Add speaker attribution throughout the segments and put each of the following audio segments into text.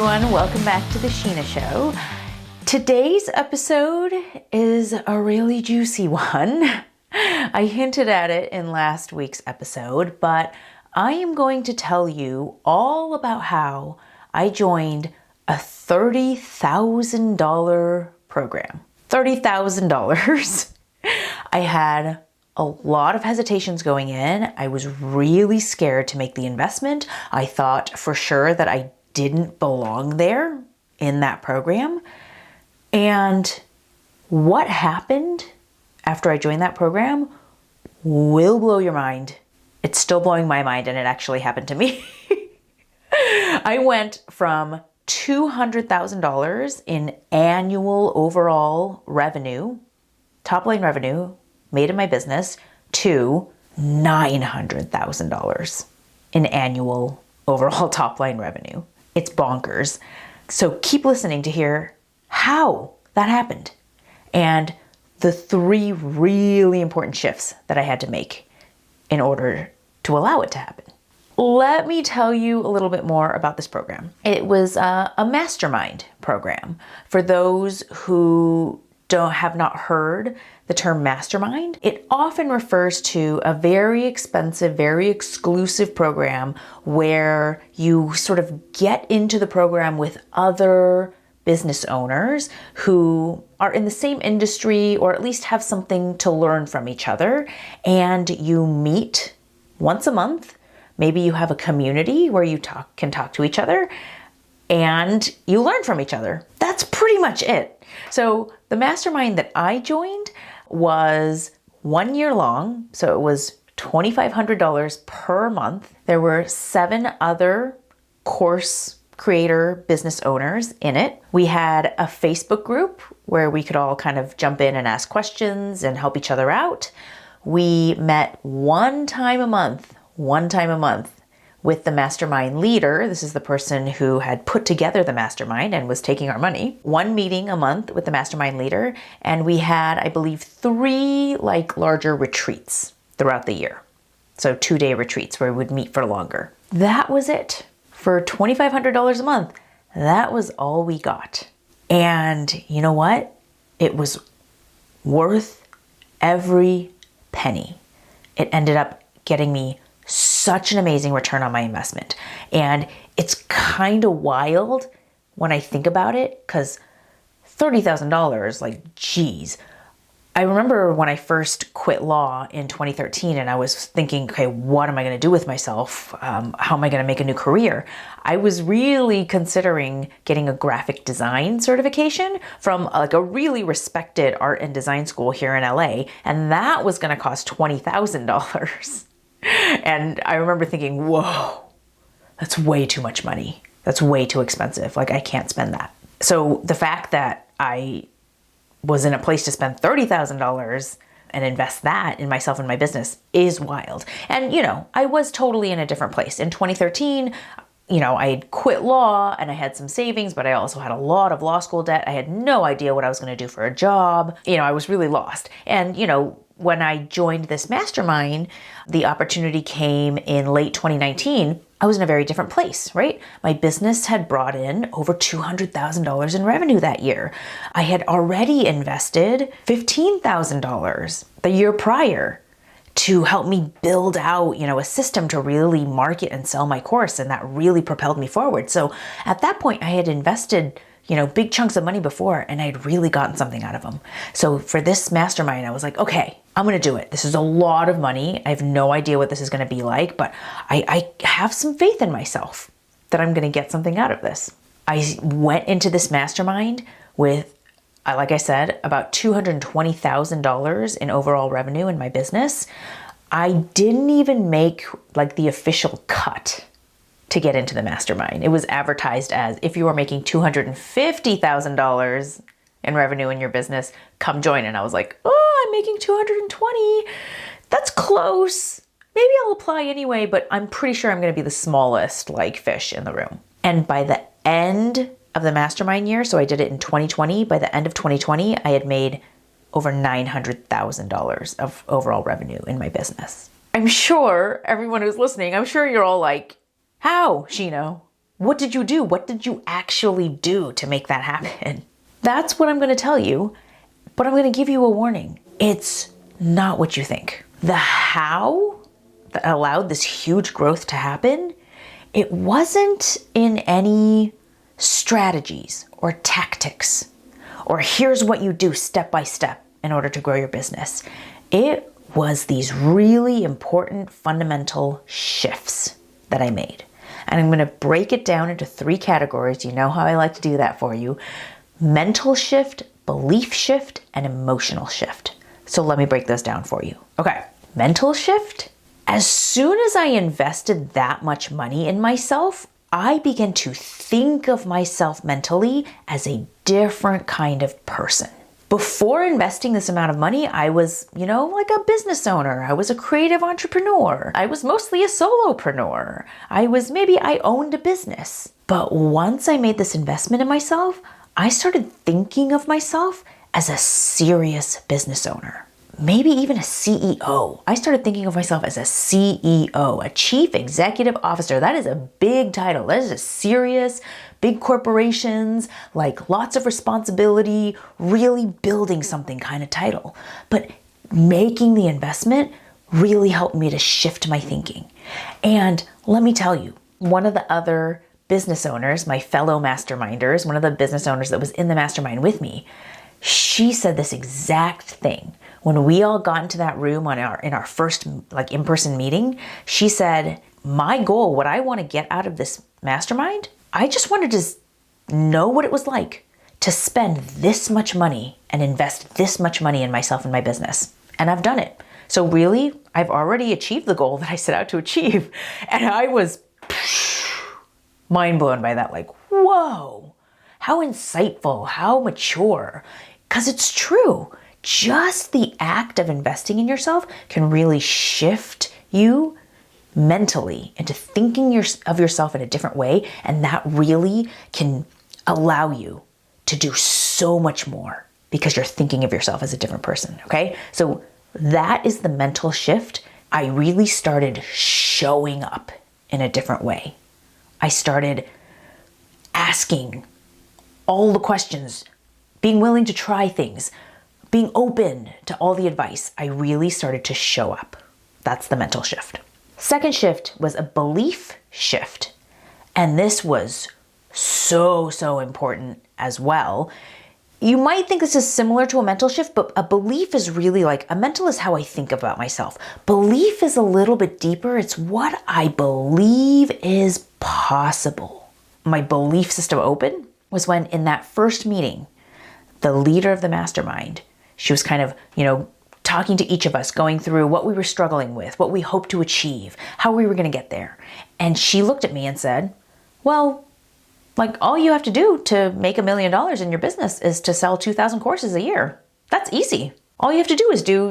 Speaker 1: everyone, welcome back to the Shinah Show. Today's episode is a really juicy one. I hinted at it in last week's episode, but I am going to tell you all about how I joined a $30,000 program. $30,000. I had a lot of hesitations going in. I was really scared to make the investment. I thought for sure that I didn't belong there in that program. And what happened after I joined that program will blow your mind. It's still blowing my mind, and it actually happened to me. I went from $200,000 in annual overall revenue, top line revenue made in my business, to $900,000 in annual overall top line revenue. It's bonkers. So keep listening to hear how that happened and the 3 really important shifts that I had to make in order to allow it to happen. Let me tell you a little bit more about this program. It was a mastermind program. For those who have not heard the term mastermind, it often refers to a very expensive, very exclusive program where you sort of get into the program with other business owners who are in the same industry or at least have something to learn from each other. And you meet once a month. Maybe you have a community where you can talk to each other and you learn from each other. That's pretty much it. So the mastermind that I joined was 1 year long. So it was $2,500 per month. There were 7 other course creator business owners in it. We had a Facebook group where we could all kind of jump in and ask questions and help each other out. We met one time a month with the mastermind leader. This is the person who had put together the mastermind and was taking our money. 1 meeting a month with the mastermind leader. And we had, I believe, 3 larger retreats throughout the year. So 2-day retreats where we would meet for longer. That was it. For $2,500 a month, that was all we got. And you know what? It was worth every penny. It ended up getting me such an amazing return on my investment. And it's kind of wild when I think about it, because $30,000, geez. I remember when I first quit law in 2013 and I was thinking, okay, what am I going to do with myself? How am I going to make a new career? I was really considering getting a graphic design certification from a really respected art and design school here in LA. And that was going to cost $20,000. And I remember thinking, whoa, that's way too much money. That's way too expensive. I can't spend that. So the fact that I was in a place to spend $30,000 and invest that in myself and my business is wild. And, I was totally in a different place. In 2013, I had quit law and I had some savings, but I also had a lot of law school debt. I had no idea what I was going to do for a job. I was really lost. And, when I joined this mastermind, the opportunity came in late 2019. I was in a very different place, right? My business had brought in over $200,000 in revenue that year. I had already invested $15,000 the year prior to help me build out, a system to really market and sell my course. And that really propelled me forward. So at that point, I had invested big chunks of money before, and I had really gotten something out of them. So for this mastermind, I was like, okay, I'm going to do it. This is a lot of money. I have no idea what this is going to be like, but I have some faith in myself that I'm going to get something out of this. I went into this mastermind with, like I said, about $220,000 in overall revenue in my business. I didn't even make the official cut to get into the mastermind. It was advertised as, if you are making $250,000 in revenue in your business, come join. And I was like, oh, I'm making 220. That's close. Maybe I'll apply anyway, but I'm pretty sure I'm going to be the smallest fish in the room. And by the end of the mastermind year, so I did it in 2020, by the end of 2020, I had made over $900,000 of overall revenue in my business. I'm sure everyone who's listening, I'm sure you're all like, how, Shinah? What did you do? What did you actually do to make that happen? That's what I'm going to tell you, but I'm going to give you a warning. It's not what you think. The how that allowed this huge growth to happen, it wasn't in any strategies or tactics, or here's what you do step by step in order to grow your business. It was these really important fundamental shifts that I made. And I'm going to break it down into 3 categories. You know how I like to do that for you. Mental shift, belief shift, and emotional shift. So let me break those down for you. Okay, mental shift. As soon as I invested that much money in myself, I began to think of myself mentally as a different kind of person. Before investing this amount of money, I was, like a business owner. I was a creative entrepreneur. I was mostly a solopreneur. I owned a business. But once I made this investment in myself, I started thinking of myself as a serious business owner. Maybe even a CEO. I started thinking of myself as a CEO, a Chief Executive Officer. That is a big title. That is a serious, big corporations, like lots of responsibility, really building something kind of title. But making the investment really helped me to shift my thinking. And let me tell you, one of the other business owners, my fellow masterminders, one of the business owners that was in the mastermind with me, she said this exact thing. When we all got into that room in our first in-person meeting, she said, my goal, what I want to get out of this mastermind, I just wanted to know what it was like to spend this much money and invest this much money in myself and my business. And I've done it. So really, I've already achieved the goal that I set out to achieve. And I was mind blown by that. Like, whoa, how insightful, how mature. Because it's true. Just the act of investing in yourself can really shift you mentally into thinking of yourself in a different way. And that really can allow you to do so much more because you're thinking of yourself as a different person, okay? So that is the mental shift. I really started showing up in a different way. I started asking all the questions, being willing to try things, being open to all the advice. I really started to show up. That's the mental shift. Second shift was a belief shift. And this was so important as well. You might think this is similar to a mental shift, but a belief is really like, a mental is how I think about myself. Belief is a little bit deeper. It's what I believe is possible. My belief system open was when in that first meeting, the leader of the mastermind, she was kind of, talking to each of us, going through what we were struggling with, what we hoped to achieve, how we were going to get there. And she looked at me and said, well, all you have to do to make $1 million in your business is to sell 2,000 courses a year. That's easy. All you have to do is do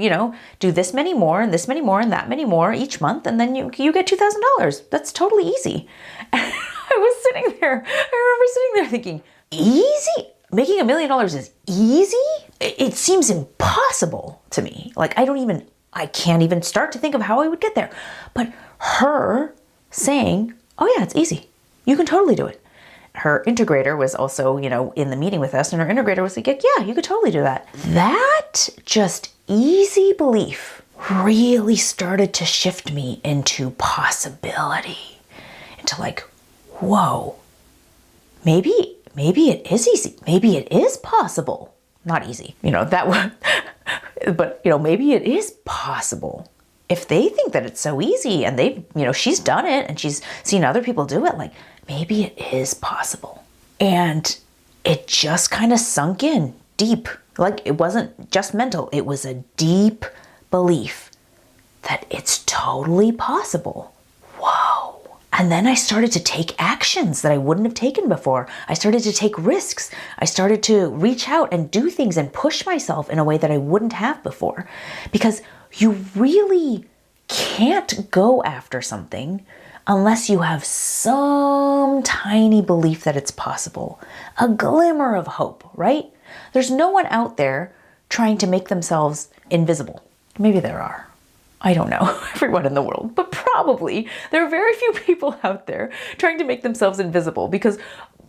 Speaker 1: this many more and this many more and that many more each month. And then you get $2,000. That's totally easy. And I was sitting there. I remember sitting there thinking, easy? Making $1 million is easy? It seems impossible to me. I can't even start to think of how I would get there. But her saying, oh yeah, it's easy. You can totally do it. Her integrator was also, in the meeting with us, and her integrator was like, yeah, you could totally do that. That just easy belief really started to shift me into possibility, into whoa, maybe it is easy. Maybe it is possible. Not easy, that one, but maybe it is possible. If they think that it's so easy and they've, she's done it and she's seen other people do it, maybe it is possible. And it just kind of sunk in deep. It wasn't just mental. It was a deep belief that it's totally possible. Whoa. And then I started to take actions that I wouldn't have taken before. I started to take risks. I started to reach out and do things and push myself in a way that I wouldn't have before. Because you really can't go after something unless you have some tiny belief that it's possible. A glimmer of hope, right? There's no one out there trying to make themselves invisible. Maybe there are. I don't know everyone in the world, but probably there are very few people out there trying to make themselves invisible, because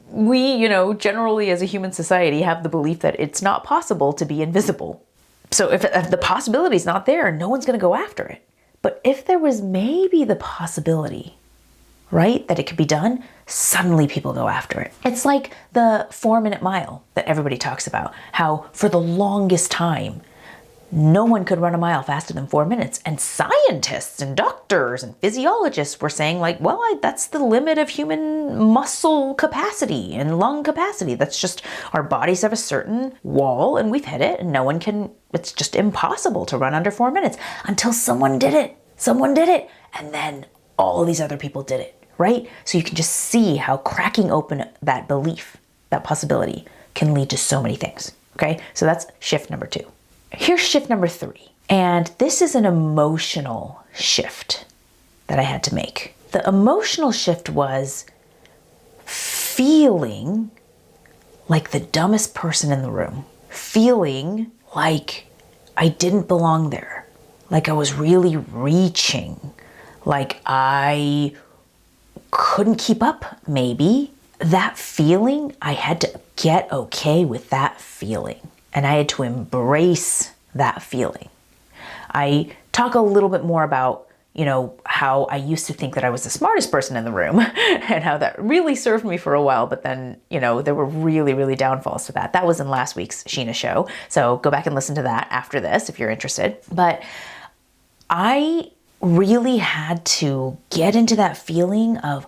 Speaker 1: we, generally as a human society have the belief that it's not possible to be invisible. So if the possibility is not there, no one's going to go after it. But if there was maybe the possibility, right, that it could be done, suddenly people go after it. It's like the 4-minute mile that everybody talks about, how for the longest time, no one could run a mile faster than 4 minutes. And scientists and doctors and physiologists were saying that's the limit of human muscle capacity and lung capacity. That's just, our bodies have a certain wall and we've hit it, and no one can, it's just impossible to run under 4 minutes, until someone did it. Someone did it. And then all of these other people did it, right? So you can just see how cracking open that belief, that possibility, can lead to so many things. Okay. So that's shift number 2. Here's shift number 3. And this is an emotional shift that I had to make. The emotional shift was feeling like the dumbest person in the room, feeling like I didn't belong there, like I was really reaching, like I couldn't keep up, maybe. That feeling, I had to get okay with that feeling. And I had to embrace that feeling. I talk a little bit more about, how I used to think that I was the smartest person in the room and how that really served me for a while. But then, there were really, really downfalls to that. That was in last week's Shinah Show. So go back and listen to that after this if you're interested. But I really had to get into that feeling of,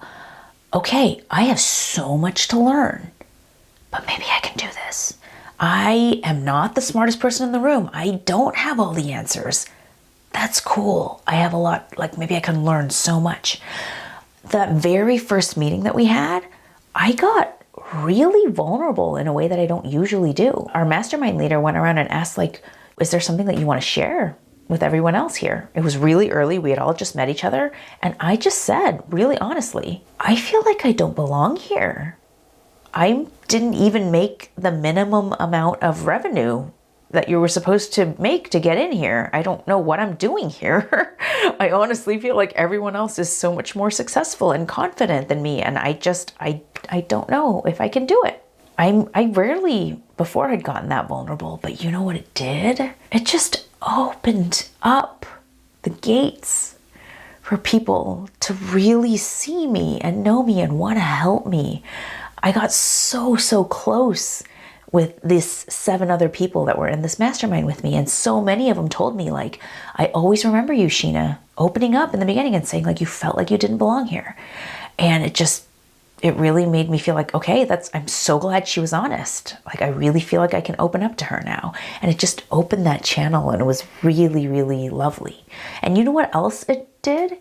Speaker 1: okay, I have so much to learn, but maybe I can do this. I am not the smartest person in the room. I don't have all the answers. That's cool. I have a lot, maybe I can learn so much. That very first meeting that we had, I got really vulnerable in a way that I don't usually do. Our mastermind leader went around and asked, is there something that you want to share with everyone else here? It was really early. We had all just met each other. And I just said, really honestly, I feel like I don't belong here. I didn't even make the minimum amount of revenue that you were supposed to make to get in here. I don't know what I'm doing here. I honestly feel like everyone else is so much more successful and confident than me. And I don't know if I can do it. I rarely before had gotten that vulnerable, but you know what it did? It just opened up the gates for people to really see me and know me and want to help me. I got so close with these 7 other people that were in this mastermind with me. And so many of them told me, I always remember you, Shinah, opening up in the beginning and saying, you felt like you didn't belong here. And it really made me feel like, okay, I'm so glad she was honest. I really feel like I can open up to her now. And it just opened that channel, and it was really, really lovely. And you know what else it did?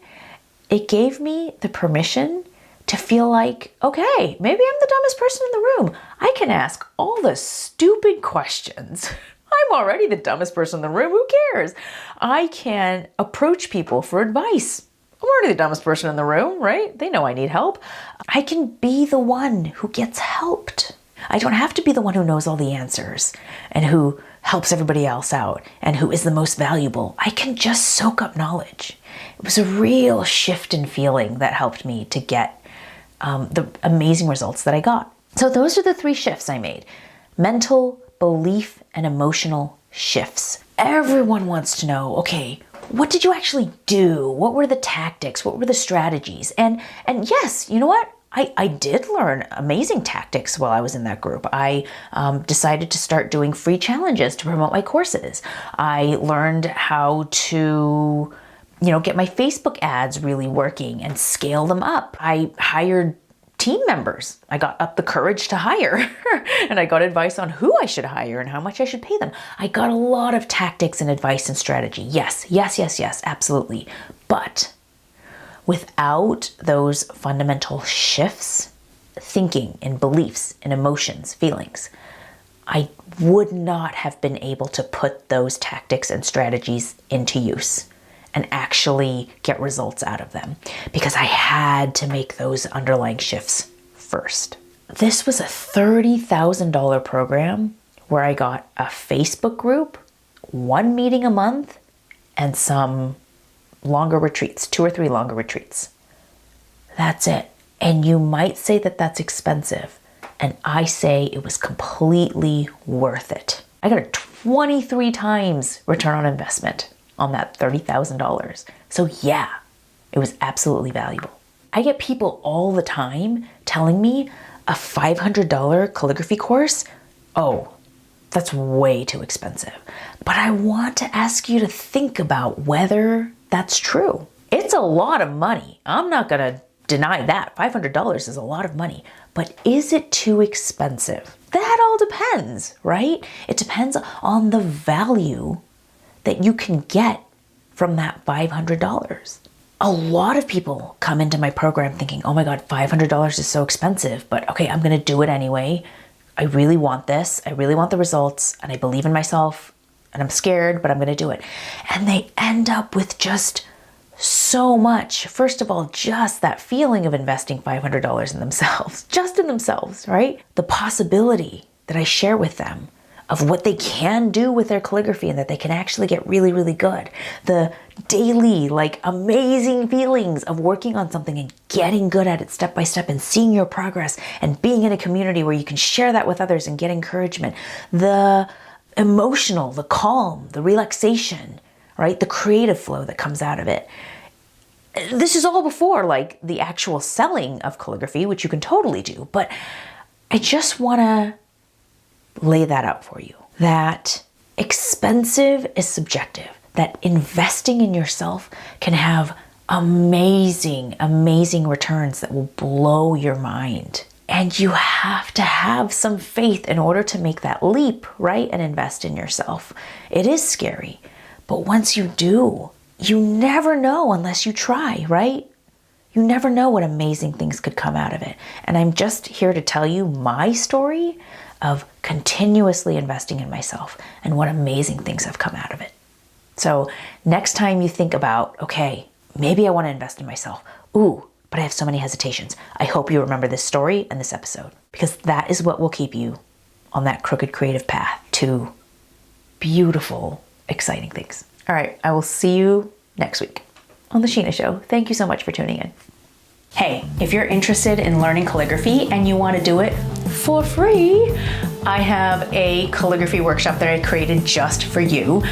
Speaker 1: It gave me the permission to feel like, okay, maybe I'm the dumbest person in the room. I can ask all the stupid questions. I'm already the dumbest person in the room. Who cares? I can approach people for advice. I'm already the dumbest person in the room, right? They know I need help. I can be the one who gets helped. I don't have to be the one who knows all the answers and who helps everybody else out and who is the most valuable. I can just soak up knowledge. It was a real shift in feeling that helped me to get the amazing results that I got. So those are the 3 shifts I made: mental, belief, and emotional shifts. Everyone wants to know, okay, what did you actually do? What were the tactics? What were the strategies? And yes, you know what? I did learn amazing tactics while I was in that group. I decided to start doing free challenges to promote my courses. I learned how to get my Facebook ads really working and scale them up. I hired team members. I got up the courage to hire and I got advice on who I should hire and how much I should pay them. I got a lot of tactics and advice and strategy. Yes, absolutely. But without those fundamental shifts, thinking and beliefs and emotions, feelings, I would not have been able to put those tactics and strategies into use and actually get results out of them, because I had to make those underlying shifts first. This was a $30,000 program where I got a Facebook group, 1 meeting a month, and some longer retreats, 2 or 3 longer retreats. That's it. And you might say that that's expensive. And I say it was completely worth it. I got a 23 times return on investment on that $30,000. So yeah, it was absolutely valuable. I get people all the time telling me a $500 calligraphy course, oh, that's way too expensive. But I want to ask you to think about whether that's true. It's a lot of money. I'm not gonna deny that. $500 is a lot of money, but is it too expensive? That all depends, right? It depends on the value that you can get from that $500. A lot of people come into my program thinking, oh my God, $500 is so expensive, but okay, I'm gonna do it anyway. I really want this. I really want the results, and I believe in myself, and I'm scared, but I'm gonna do it. And they end up with just so much. First of all, just that feeling of investing $500 in themselves, just in themselves, right? The possibility that I share with them of what they can do with their calligraphy and that they can actually get really, really good. The daily, amazing feelings of working on something and getting good at it step by step and seeing your progress and being in a community where you can share that with others and get encouragement. The emotional, the calm, the relaxation, right? The creative flow that comes out of it. This is all before the actual selling of calligraphy, which you can totally do. But I just want to lay that out for you. That expensive is subjective. That investing in yourself can have amazing, amazing returns that will blow your mind. And you have to have some faith in order to make that leap, right? And invest in yourself. It is scary. But once you do, you never know unless you try, right? You never know what amazing things could come out of it. And I'm just here to tell you my story of continuously investing in myself and what amazing things have come out of it. So next time you think about, okay, maybe I want to invest in myself. Ooh, but I have so many hesitations. I hope you remember this story and this episode, because that is what will keep you on that crooked creative path to beautiful, exciting things. All right, I will see you next week on The Shinah Show. Thank you so much for tuning in. Hey, if you're interested in learning calligraphy and you want to do it for free, I have a calligraphy workshop that I created just for you.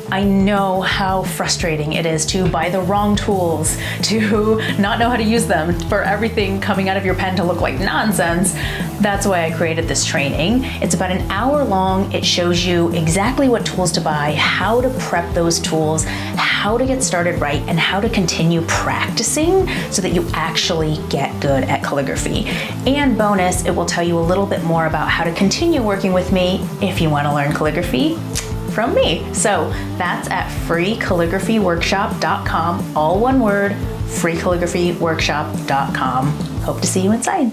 Speaker 1: I know how frustrating it is to buy the wrong tools, to not know how to use them, for everything coming out of your pen to look like nonsense. That's why I created this training. It's about an hour long. It shows you exactly what tools to buy, how to prep those tools, how to get started right, and how to continue practicing so that you actually get good at calligraphy. And bonus, it will tell you a little bit more about how to continue working with me if you want to learn calligraphy from me. So that's at freecalligraphyworkshop.com, all one word, freecalligraphyworkshop.com. Hope to see you inside.